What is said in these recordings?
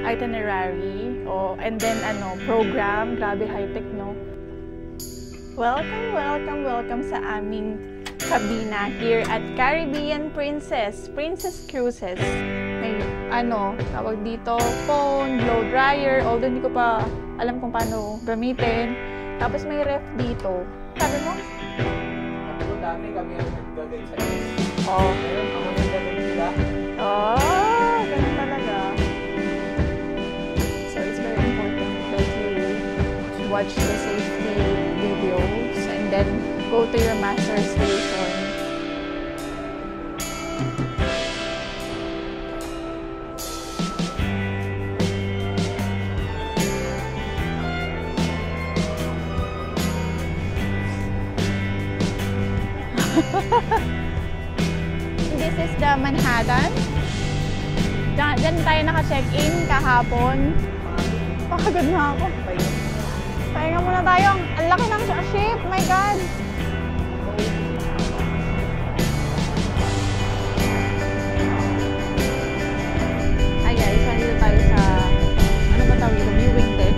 itinerary. And then program. Grabe high-tech, no? Welcome sa aming kabina here at Caribbean Princess Cruises. May tawag dito, phone, blow dryer, although hindi ko pa alam kung paano gamitin. Tapos may ref dito. Sabi mo? Ako dati kami ang naglagay sa iyo. Ngayon ako naglagay sila. Ganun talaga. So it's very important that you watch the safety videos and then go to your master station. This is the Manhattan. Diyan tayo naka-check-in kahapon. Pagod na ako. Pahinga muna tayo. Ang laki ng ship. My God. Hi guys. Nandito tayo sa ano ba tawag ito? Viewing deck.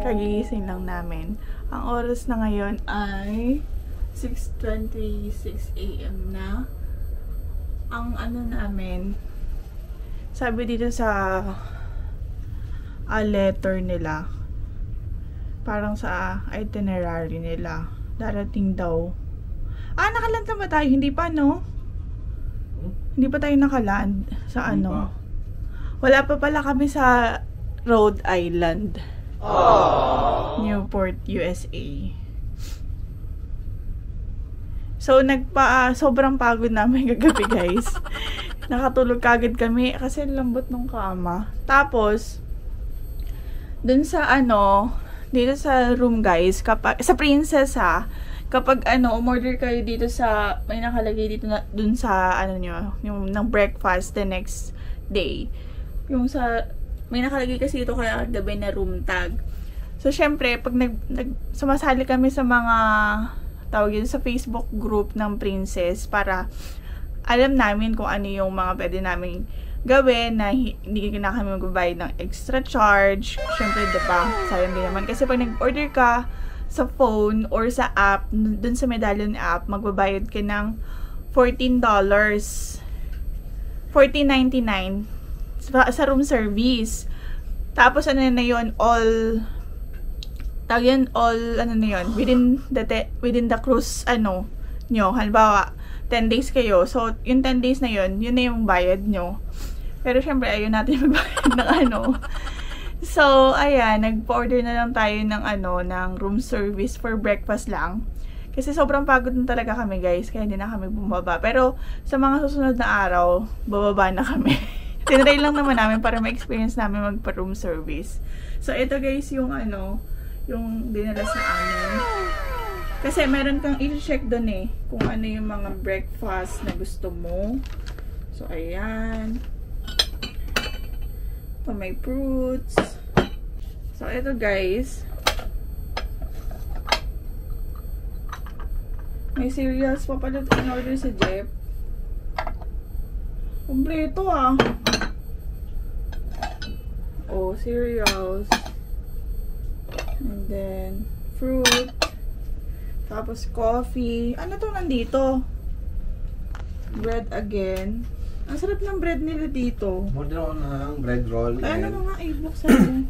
Kagigising lang namin. Ang oras na ngayon ay 6:26 AM na. Ang namin, sabi dito sa letter nila, parang sa itinerary nila, darating daw. Nakaland na ba tayo? Hindi pa, no? Hindi pa tayo nakaland sa Wala pa pala kami sa Rhode Island. Newport, USA. So, sobrang pagod namin kagabi, guys. Nakatulog kagad kami kasi lambot ng kama. Tapos, dun sa dito sa room, guys, sa Princess, kapag umorder kayo dito sa, may nakalagay dito dun sa, yung ng breakfast the next day. May nakalagay kasi ito kaya gabi na room tag. So, syempre, pag sumasali kami sa mga, tawag yun, sa Facebook group ng Princess para alam namin kung ano yung mga pwede namin gawin na hindi na kami magbabayad ng extra charge. Syempre, diba? Sayang din naman. Kasi pag nag-order ka sa phone or sa app, dun sa Medallion app, magbabayad ka ng $14. $14.99 sa room service. Tapos na yun, within the cruise, nyo, halimbawa, 10 days kayo. So, yung 10 days na yun na yung bayad nyo. Pero, syempre, ayun natin magbayad ng So, ayan, nag-order na lang tayo ng room service for breakfast lang. Kasi sobrang pagod na talaga kami, guys. Kaya hindi na kami bumaba. Pero, sa mga susunod na araw, bababa na kami. Tinry lang naman namin para ma-experience namin magpa-room service. So, ito guys, yung yung dinala sa amin. Kasi meron kang i-check doon kung ano yung mga breakfast na gusto mo. So, ayan. Ito may fruits. So, ito guys. May cereals pa pala in-order si Jeff. Kompleto cereals. And then, fruit. Tapos, coffee. Ano to nandito? Bread again. Ang sarap ng bread nila dito. Order ako ng bread roll. Ay, ano nga, buksan mo.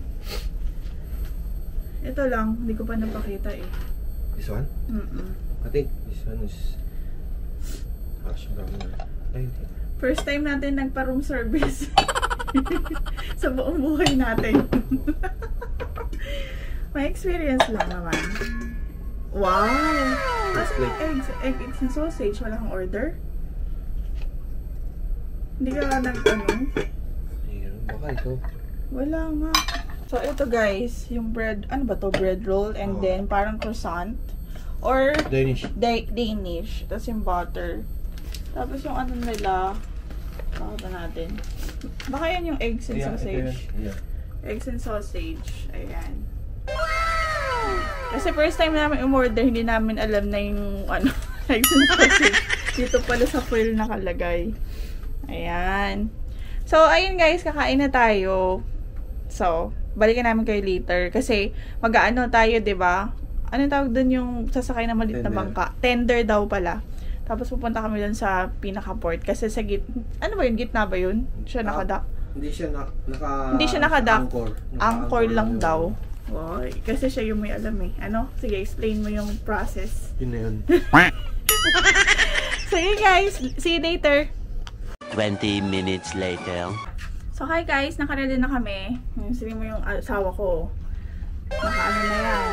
Ito lang. Hindi ko pa napakita This one? I think this one is hash brown. First time natin nagpa-room service. Sa buong buhay natin. May experience lang naman. Wow! Kasi eggs and sausage. Wala kang order? Hindi ka nag-ano? Mayroon. Baka ito. Wala nga. So, ito guys, yung bread, ano ba to? Bread roll and then parang croissant. Or Danish. Danish. Tapos yung butter. Tapos yung ano nila, bakit natin? Baka yan yung eggs and sausage. Yeah. Eggs and sausage. Ayan. Kasi first time namin umorder, hindi namin alam na yung ano, eggs and sausage. Dito pala sa foil nakalagay. Ayan. So, ayun guys, kakain na tayo. So, balikan namin kayo later. Kasi, mag-aano tayo, ba? Diba? Ano tawag dun yung sasakay na maliit na bangka? Tender daw pala. Tapos pupunta kami dun sa pinaka-port. Kasi sa ano ba yun? Gitna ba yun? Siya nakadak? Hindi siya nakadak. Anchor. Anchor lang daw. Oy, kasi siya yung may alam eh. Ano? Sige, explain mo yung process. Yun na yun. Sige guys, see you later. 20 minutes later. So hi guys, naka-ready na kami. Sabi mo yung asawa ko. Naka-ano na yan.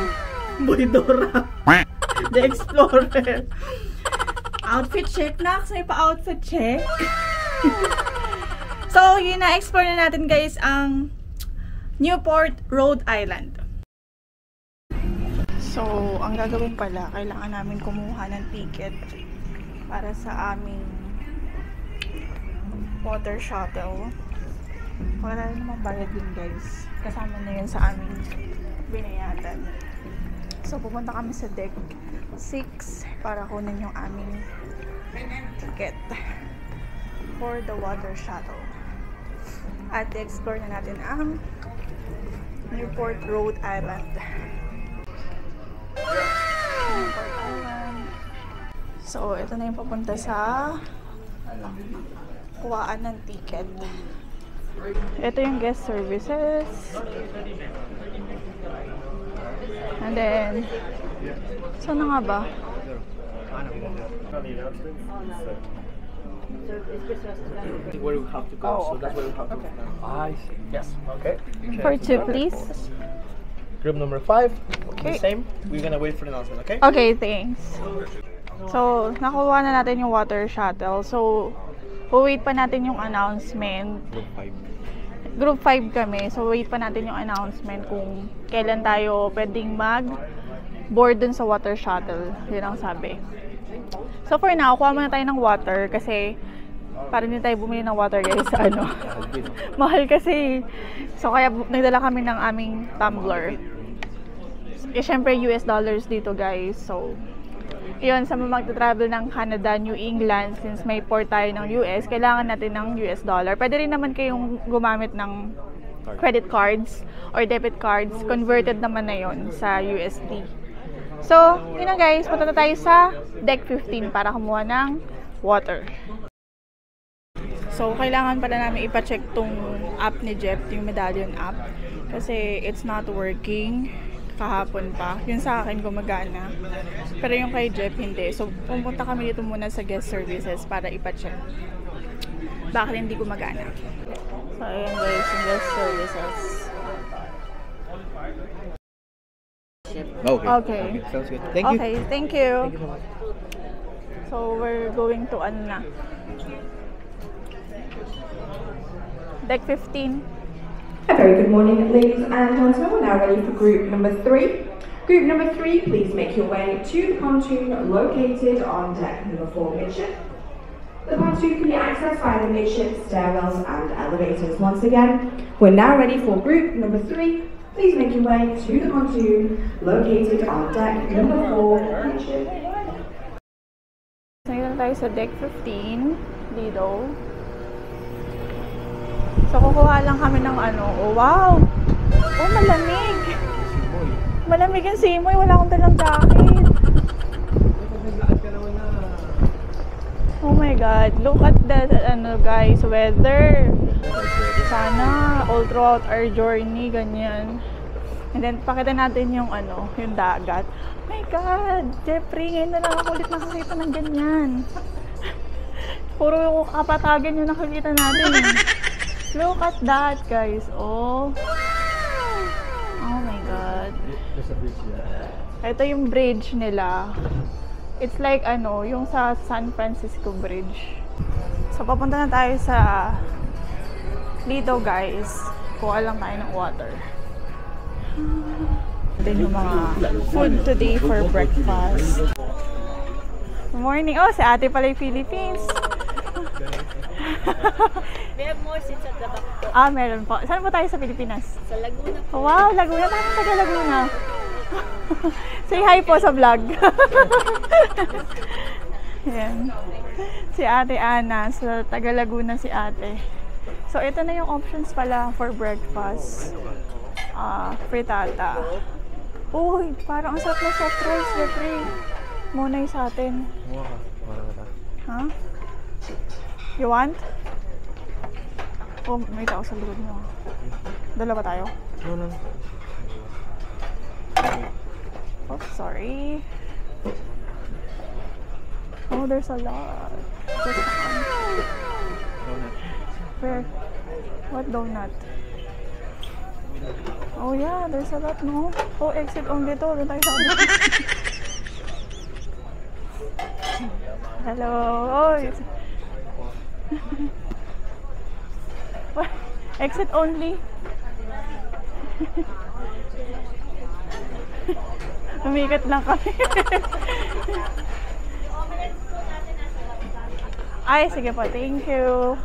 Boydora. The Explorer. Outfit check, Nax. May pa-outfit check. So, yun na-explore na natin guys ang Newport, Rhode Island. So, ang gagawin pala, kailangan namin kumuha ng ticket para sa aming water shuttle. Wala namang bayad yun guys. Kasama na yun sa aming binayatan. So, pupunta kami sa deck 6 para kunin yung aming ticket for the water shuttle. At explore na natin ang Newport, Rhode Island. Newport Island. So, ito na yung papunta sa kuwaan ng ticket. Ito yung guest services. And then, saan na nga ba? Where we have to go, so that's where we have to go. I see. Yes. Okay. For two, please. Group number 5. Okay. The same. We're gonna wait for the announcement. Okay. Okay, thanks. So, nakuha na natin yung water shuttle. So, wait pa natin yung announcement. Group 5. Group 5 kami. So, wait pa natin yung announcement kung kailan tayo pwedeng mag-board dun sa water shuttle. Yun ang sabi. So, for now, kuha muna tayo ng water kasi para hindi tayo bumili ng water guys sa ano. Mahal kasi. So, kaya nagdala kami ng aming tumbler. Eh, syempre, US dollars dito guys. So, yun, sa mga magta-travel ng Canada, New England, since may port tayo ng US, kailangan natin ng US dollar. Pwede rin naman kayong gumamit ng credit cards or debit cards. Converted naman na yun sa USD. So, yun na guys, punta na tayo sa deck 15 para kumuha ng water. So, kailangan pala namin ipacheck tong app ni Jeff, yung medallion app. Kasi it's not working. Kahapon pa. Yun sa akin gumagana. Pero yung kay Jeff hindi. So, pumunta kami dito muna sa guest services para ipacheck. Bakit hindi gumagana. So, ayan guys, yung guest services. Okay. Sounds good. Thank you. Okay, thank you. Thank you so much. So, we're going to ano na. Deck 15. A very good morning, ladies and gentlemen. We're now ready for group number 3. Group number 3, please make your way to the pontoon located on deck number 4 midship. The pontoon can be accessed via the midship stairwells and elevators. Once again, we're now ready for group number 3. Please make your way to the pontoon located on deck number 4 midship. Ngayon tayo sa deck 15 dito. So, kukuha lang kami ng ano. Oh, wow! Oh, malamig! Malamig yung simoy. Wala akong dalang jacket. Oh my God. Look at that, ano guys, weather. Sana all throughout our journey, ganyan. And then, pakita natin yung ano, yung dagat. Oh my God! Jeffrey, ngayon na lang ako ulit nakakita ng ganyan. Puro kapatagan yung nakikita natin. Look at that, guys. Oh. Oh my God. There's a bridge there. Ito yung bridge nila. It's like ano, yung sa San Francisco Bridge. So, papunta na tayo sa Lido, guys. Kuha lang tayo ng water. Ito yung mga food today for breakfast. Good morning. Oh, si ate pala yung Philippines. We have more seats at the back po. Ah, meron po. Saan po tayo sa Pilipinas? Sa Laguna po. Oh, wow, Laguna. Parang taga Laguna. Say hi po sa vlog. Yan. Si Ate Ana. Sa taga Laguna si ate. So, ito na yung options pala for breakfast. Frittata. Uy, parang ang sarap na soft rolls. Jeffrey. Muna yung sa atin. Ha? You want? Oh, may tao sa likod mo. Dalawa tayo? No. Oh, sorry. Oh, there's a lot. Where? What donut? Oh yeah, there's a lot, no? Oh, exit only to. Doon tayo sabi. Hello. Oh, it's... What? Exit only. Umikat lang kami. Ay, sige po. Thank you.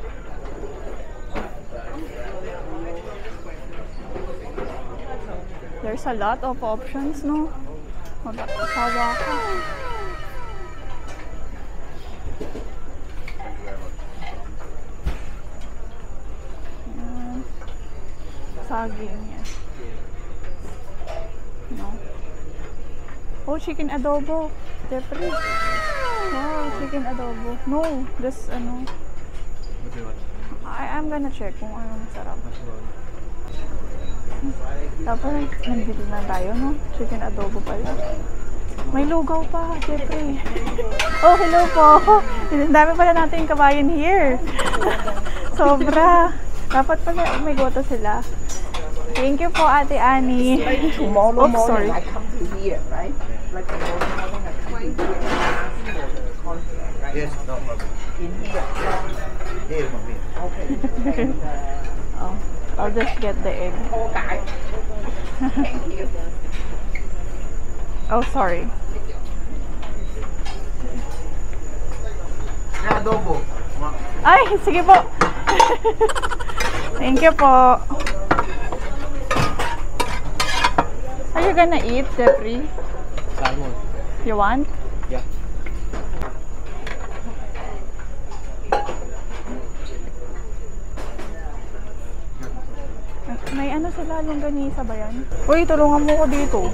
There's a lot of options, no? Mag-asawa ka. Ayan. Saging yan. No. Oh, chicken adobo. Jeffrey. Wow, chicken adobo. No, this ano. I'm gonna check kung anong sarap. Dapat nandito na tayo, no? Chicken adobo pala. May lugaw pa, Jeffrey. Oh, hello po. Ang dami pala natin kabayan here. Sobra. Dapat pala may goto sila. Thank you po, Ate Annie. Tomorrow Oops, sorry. morning I come to here, right? Like tomorrow morning I come to here and conference, right? Yes, no problem. In here. Here, mommy. Okay. And, Oh, I'll just get the egg. okay. Thank you. Oh, sorry. Adobo. Ay, sige po. Thank you po. Are you gonna eat, Jeffrey? Salmon. You want? Yeah. May ano sila, longganisa ba yan? Uy, tulungan mo ko dito.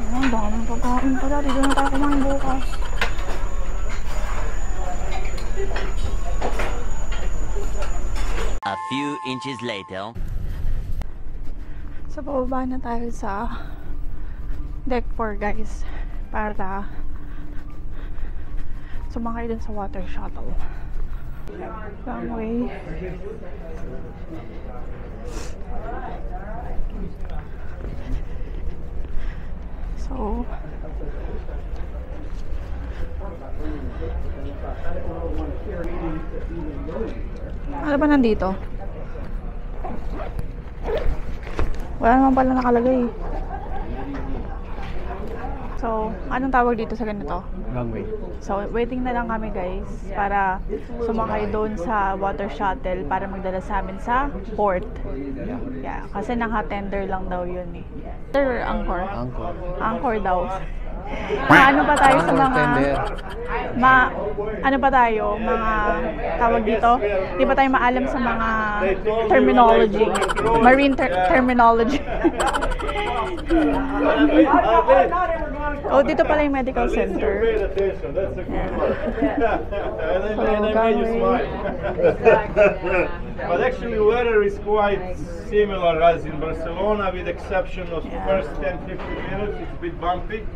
Ang daming pagkain pala. Dito na tayo kumain bukas. A few inches later. So, bababa na tayo sa deck 4, guys. Para sumakay dun sa water shuttle. Long way. So, ano ba nandito? Wala naman pala nakalagay. So, anong tawag dito sa ganito? Runway. So, waiting na lang kami, guys, para sumakay doon sa water shuttle para magdala sa amin sa port. Yeah, kasi naka-tender lang daw yun eh. Sir, Angkor? Angkor. Angkor daw. Ano pa tayo sa mga... ano pa tayo? Mga tawag dito? Di ba tayo maalam sa mga terminology? Marine terminology. Oh, dito pala yung medical center. But actually weather is quite similar as in Barcelona, with exception of the first 10-15 minutes. It's a bit bumpy,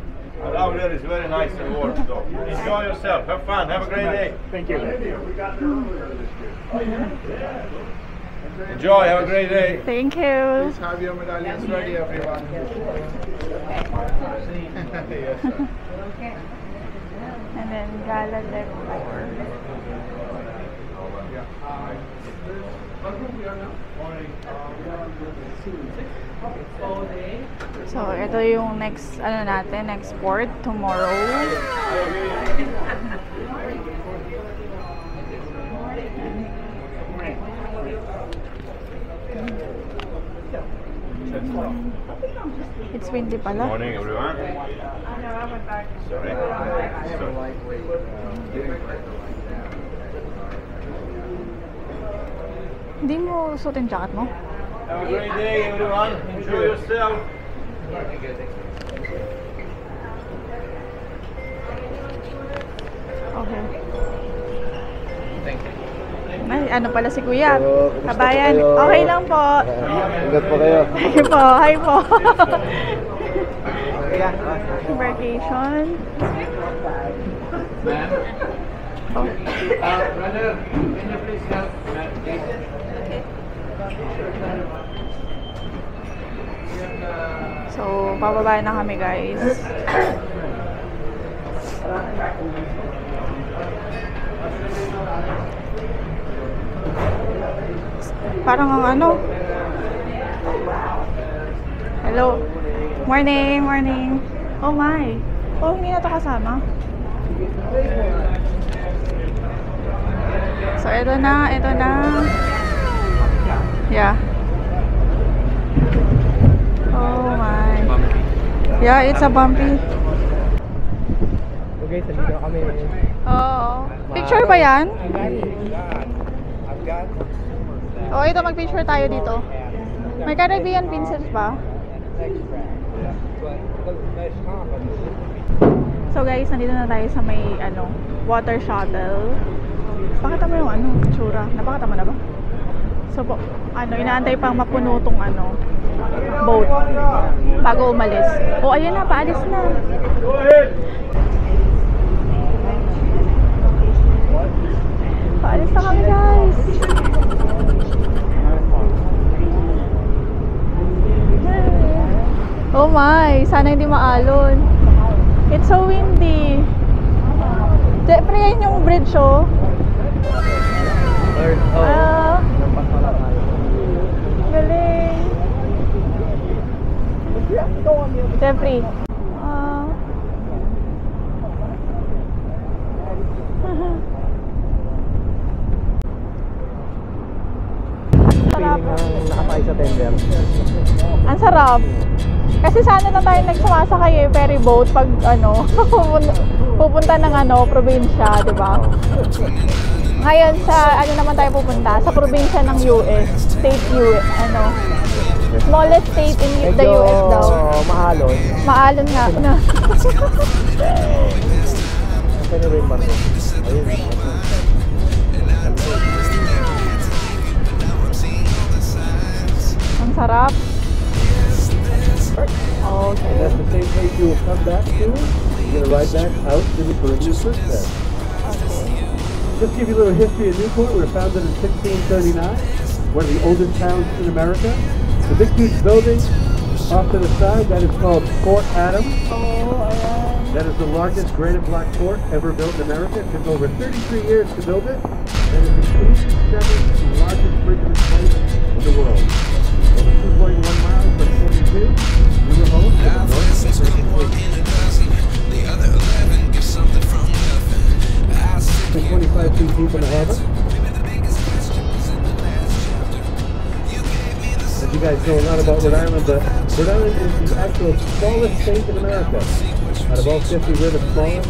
but out there is very nice and warm. So enjoy yourself, have fun, have a great day. Thank you. Enjoy, have a great day. Thank you. Have your medallions ready, everyone. Yes, sir. And then Gala Decor. So, ito yung next, next port tomorrow. It's windy pala. Good morning, everyone. Sorry. Hindi mo suotin jacket mo? Have a great day, everyone. Enjoy yourself. Okay. Ay, ano pala si Kuya? Kabayan. Okay lang po. Ingat po kayo. Hi po. Hi po. Vacation. Oh. Brother, can you please help Jason? So, pababa na kami, guys. Parang ang ano. Hello. Morning, morning. Oh my. Oh, hindi na to kasama. So, ito na, ito na. Yeah. Oh my. Yeah, it's a bumpy. Okay, salita kami. Oo. Picture ba yan? Oh, ito mag-picture tayo dito. May Caribbean princess ba? So guys, nandito na tayo sa may water shuttle. Pakita mo yung tsura. Napakita mo na ba? So po, inaantay pang mapuno tong boat bago umalis. Oh, ayun na, paalis na. Go ahead. Paalis na kami, guys. Oh my, sana hindi maalon. It's so windy. Siyempre yan yung bridge, oh. Galing. Jeffrey. Sarap. Nakapay sa tender. Ang sarap. Kasi sana lang tayo nagsumasakay ferry boat pag pupunta ng probinsya, di ba? Ngayon sa naman tayo pupunta? Sa probinsya ng US, smallest state in the US daw. Maalon. Maalon nga. No. Ang sarap. Okay. And that's the same place you will come back to. You're going to ride back out to the Caribbean Princess. Just to give you a little history of Newport, we were founded in 1639, one of the oldest towns in America. The big huge building off to the side, that is called Fort Adams. That is the largest granite block fort ever built in America. It took over 33 years to build it. That is the 87th largest bridge of its type in the world. Over 2.1 miles by 42. We were home to the north of the the other 11 get something from nothing. 25 feet deep in the harbor. As you guys know a lot about Rhode Island, but Rhode Island is the actual smallest state in America. Out of all 50, we're the smallest.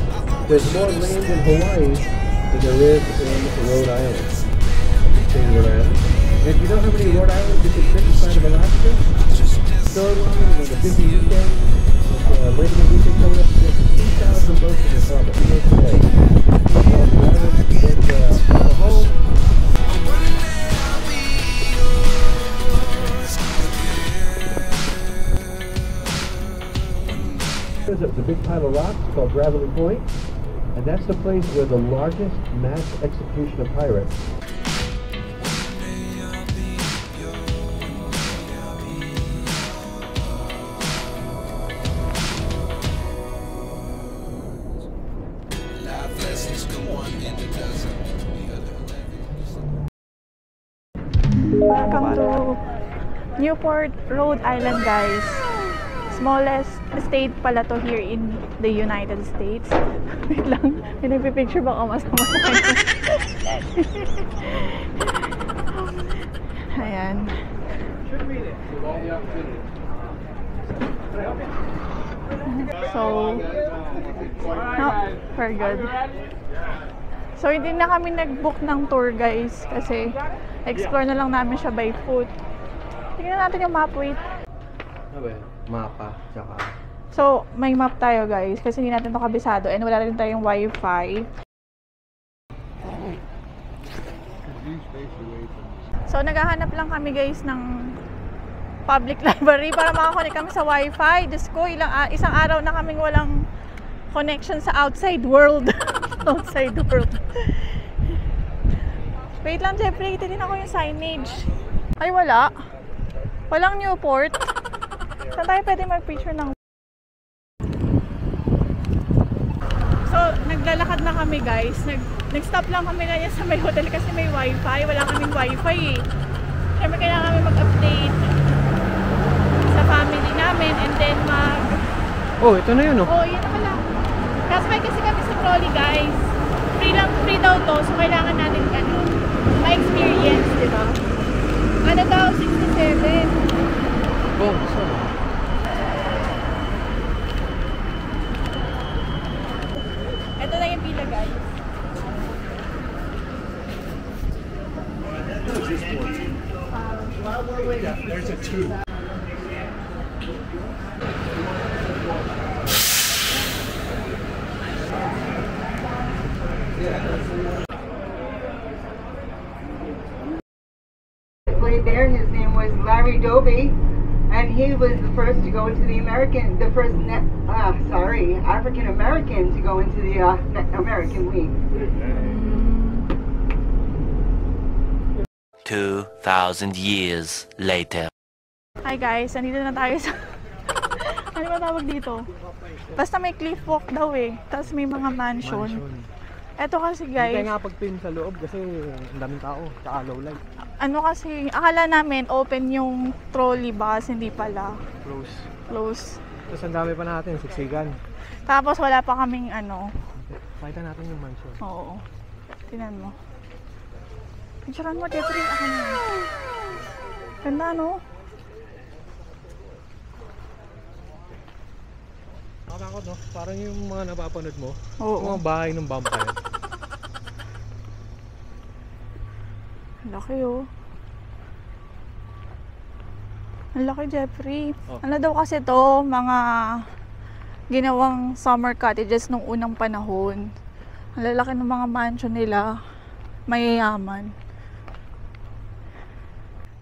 There's more land in Hawaii than there is in Rhode Island. State of Rhode Island. And if you know how many Rhode Islands you can fit inside of Alaska? Third one, the busy weekend, Labor Day weekend coming up, there's 2,000 boats in this harbor. There's a big pile of rocks called Gravelly Point, and that's the place where the largest mass execution of pirates Welcome to Newport, Rhode Island, guys. Smallest state pala to here in the United States. Wait lang, may nagpipicture baka masama tayo. Ayan. So, no, we're good. So, hindi na kami nag-book ng tour, guys, kasi explore na lang namin siya by foot. Tingnan natin yung map, wait. Mapa, tsaka... So, may map tayo, guys, kasi hindi natin ito kabisado and wala rin tayong wifi. So, naghahanap lang kami, guys, ng public library para makakonect kami sa wifi. Diyos ko, isang araw na kaming walang connection sa outside world. Outside world. Wait lang, Jeffrey. Titignan ako yung signage. Ay, wala. Walang Newport. Saan tayo pwede mag-picture ng... So, naglalakad na kami, guys. Nag-stop lang kami ganyan sa may hotel kasi may wifi. Wala kaming wifi eh. Siyempre, kailangan kami mag-update sa family namin and then Oh, ito na yun, oh. Oh, yun na pala. Kasabay kasi kami sa trolley, guys. Free daw to, so kailangan natin ma-experience, di ba? Ano daw, 67. Oh, so. Ito na yung pila, guys. There's a 2. There, his name was Larry Doby, and he was the first to go into the African American to go into the American League. 2,000 years later. Hi guys, nandito na tayo sa... ano ba tawag dito? Basta may cliff walk daw eh. Tapos may mga mansion. Eto kasi guys... Hindi tayo nakapag-pin sa loob kasi ang daming tao, tsaka low light. Ano kasi, akala namin open yung trolley bus, hindi pala. Close. Tapos ang dami pa natin, siksigan. Tapos wala pa kaming ano. Pakita natin yung mansion. Oo. Tingnan mo. Picturean mo, Jeffrey. Ako na. Ganda, no? Nakakakot, no? Parang yung mga napapanood mo. Oo. Yung mga bahay ng vampire. Laki, oh. Ang laki, Jeffrey. Oh. Ano daw kasi to, mga ginawang summer cottages nung unang panahon. Ang lalaki ng mga mansion nila. Mayayaman.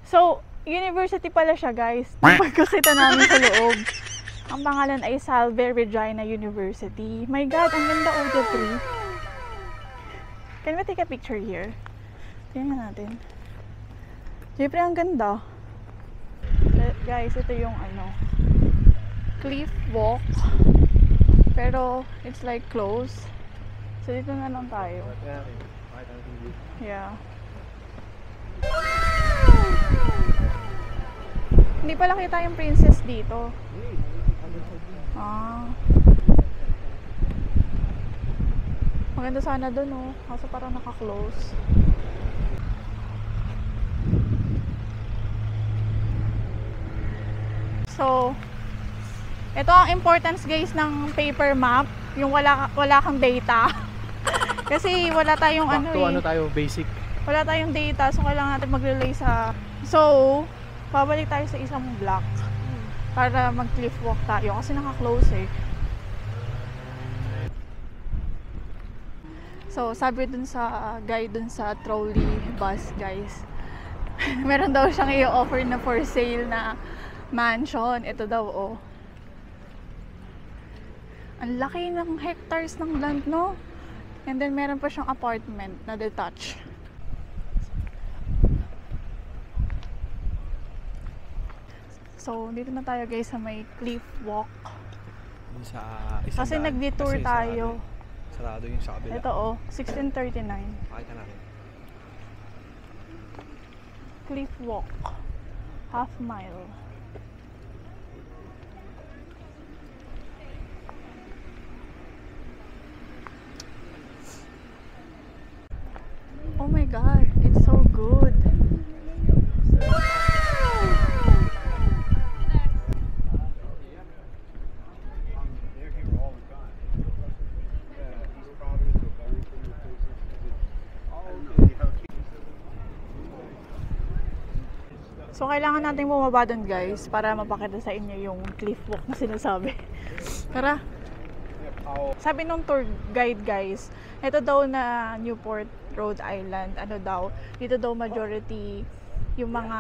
So, university pala siya, guys. Pagkakita namin sa loob. Ang pangalan ay Salve Regina University. My God, ang ganda, oh, Jeffrey. Can we take a picture here? Tingnan natin. Jeffrey, ang ganda. Guys, ito yung ano, cliff walk. Pero, it's like close. So, dito na lang tayo. Yeah. Hindi pala kita yung princess dito. Ah. Maganda sana dun, oh. Kaso parang naka-close. So, ito ang importance, guys, ng paper map. Yung wala kang data. Kasi wala tayong ano tayo, basic. Wala tayong data, so kailangan natin mag-relay sa... So, babalik tayo sa isang block para mag-cliff walk tayo kasi naka-close eh. So, sabi dun sa guide dun sa trolley bus, guys. Meron daw siyang i-offer na for sale na mansion. Ito daw, oh. Ang laki ng hectares ng land, no? And then, meron pa siyang apartment na detached. So, dito na tayo, guys, sa may cliff walk. Sa Kasi nag-detour tayo. Sa Sarado yung sa kabila. Ito oh, 1639. Pakita natin. Cliff Walk. Half mile. Oh my god, it's so good. So kailangan natin bumaba doon guys para mapakita sa inyo yung cliff walk na sinasabi. Tara. Sabi nung tour guide guys, ito daw na Newport, Rhode Island, ano daw, dito daw majority yung mga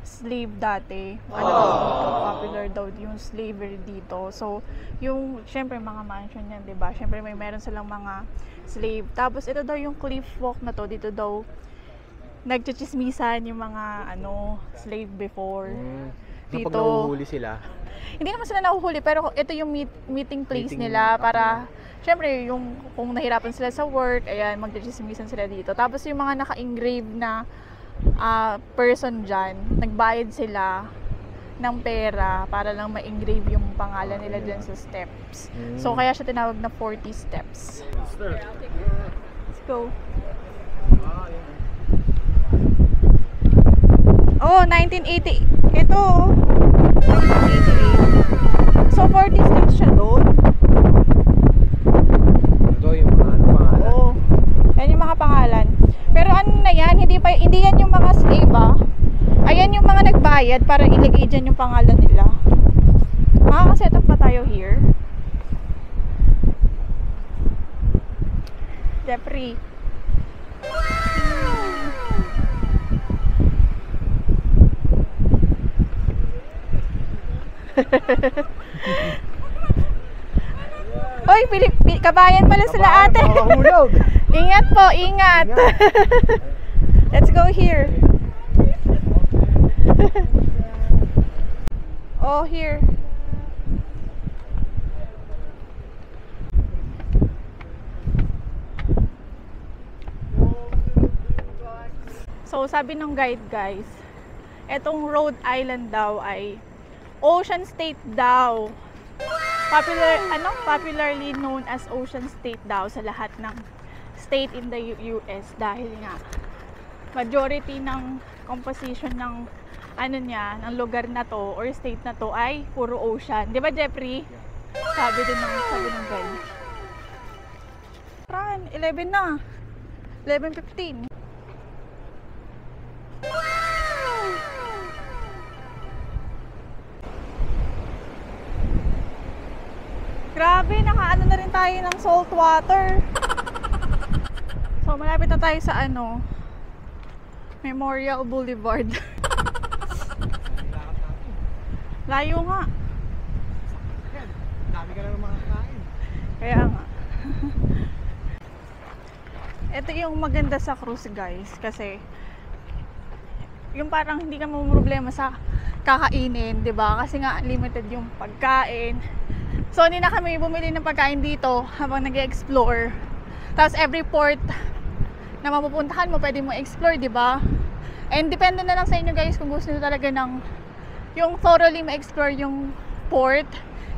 slave dati. Ano daw dito, popular daw yung slavery dito. So, yung, syempre mga mansion yan, diba? Syempre may meron silang mga slave. Tapos ito daw yung cliff walk na to, dito daw nagchichismisan yung mga ano slave before. Kapag nahuhuli sila. Hindi naman sila nahuhuli pero ito yung meeting place nila para syempre yung kung nahirapan sila sa work, ayan magchichismisan sila dito. Tapos yung mga naka-engrave na person dyan, nagbayad sila ng pera para lang ma-engrave yung pangalan nila dyan sa steps. So kaya siya tinawag na 40 steps. Let's go. Oh, 1980. Ito, 1988. So, 40 steps siya doon. Ito yung mga pangalan. Oo. Yan yung mga pangalan. Pero ano na yan, hindi yan yung mga slave Ayan yung mga nagbayad para ilagay dyan yung pangalan nila. Makakaset up pa tayo here. Jeffrey. Oy, kabayan pala sila ate. Ingat po, ingat. Let's go here. Oh, here. So, sabi ng guide guys, etong Rhode Island daw ay Ocean State daw. Popularly known as Ocean State daw sa lahat ng state in the US dahil nga majority ng composition ng ano niya, ng lugar na to or state na to ay puro ocean. 'Di ba, Jeffrey? Sabi ng guide. Run, 11 na. 11:15. Grabe, nakaano na rin tayo ng salt water. So, malapit na tayo sa ano, Memorial Boulevard. Layo nga. Dami ka na mga kain. Kaya nga. Ito yung maganda sa cruise guys, kasi yung parang hindi ka problema sa kakainin, 'di ba? Kasi nga limited yung pagkain. So, hindi na kami bumili ng pagkain dito habang nag-explore. Tapos, every port na mapupuntahan mo, pwede mo explore, di ba? And depende na lang sa inyo guys kung gusto nyo talaga ng yung thoroughly ma-explore yung port.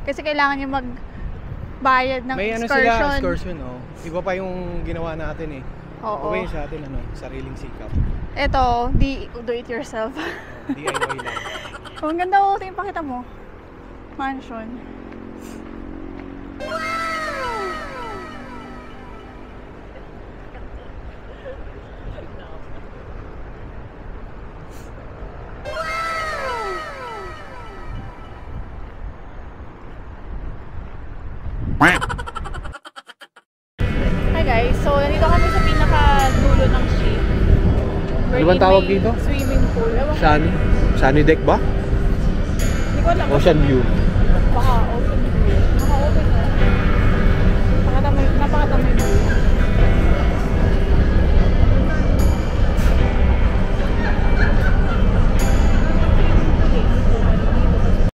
Kasi kailangan nyo magbayad ng may excursion. May ano sila, excursion, oh. Iba pa yung ginawa natin eh. Oo. Iba yung sa atin, ano, sariling sikap. Ito, do it yourself. DIY lang. Ang ganda ko, tingin pakita mo. Mansion. Hi guys, so nandito kami sa pinaka-dulo ng ship. Ano bang tawag dito? Swimming pool. Sunny deck ba? Hindi ko alam. Ocean view. Baka open view. Naka-open na. Napakatama yung view.